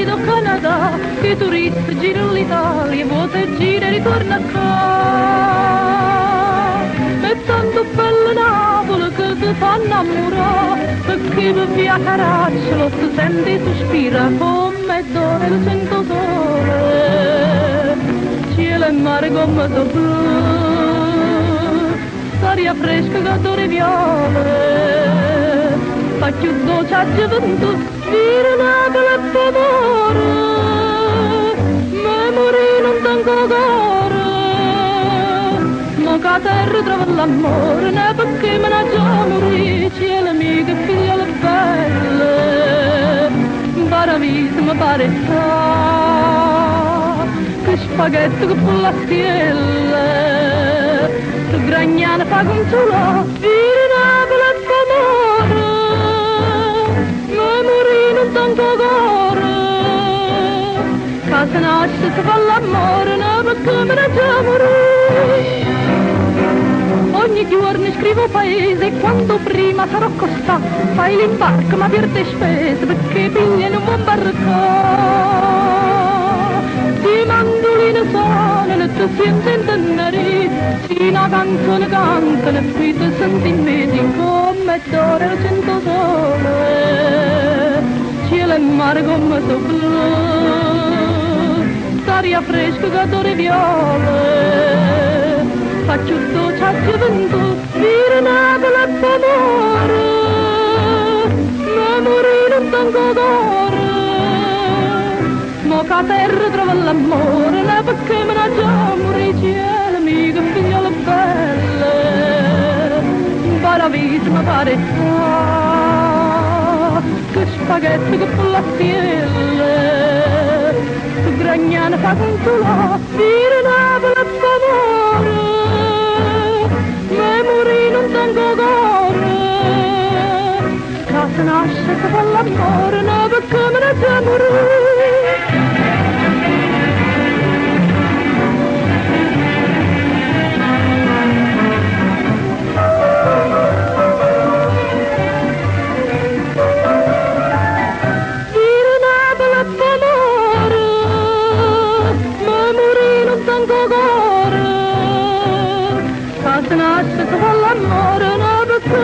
viaggi do Canada, i turisti girano l'Italia, vuota e gira e ritorna qua. È tanto bella Napoli che ti fa innamorare, perché per via Caracciolo si sente e sospira come dove il cento sole, cielo e mare come da blu, aria fresca che odore viole, fa più dolce a gioventù, vira Napoli e favore, memoria non tengo cuore, ma che terra trova l'amore, ne perché me ne già morì, cielo amiche, figliole belle, baravissima pare sta, che spaghetto che può la stelle, che gragnana fa con solo, vira Napoli e favore, memoria non tengo cuore, che se nasce si fa l'amore, ne perché me ne già morì. Ogni giorno scrivo paese e quando prima sarò costa, fai l'imbarco ma pierde spese perché piglia non può imbarcare. Ti mandolino sono e tu si intendere, si una canzone cantano e qui ti senti in mesi come d'ore al cento sole, cielo e mare come so blu, aria fresca che d'ore viole, faccio dolce a gioventù, vira Napoli e favore, memoria non tengo cuore, ma che terra trova l'amore, ne perché me ne già morì, cielo amico, figliole belle, baravissima pare sta, che spaghetti che può la stelle, che gragnana fa con solo, vira Napoli e favore, memoria non tengo cuore, che se nasce si fa l'amore, no perché me ne già morì. Vira Napoli e favore, memoria non tengo cuore, se nasce si fa l'amore, no perché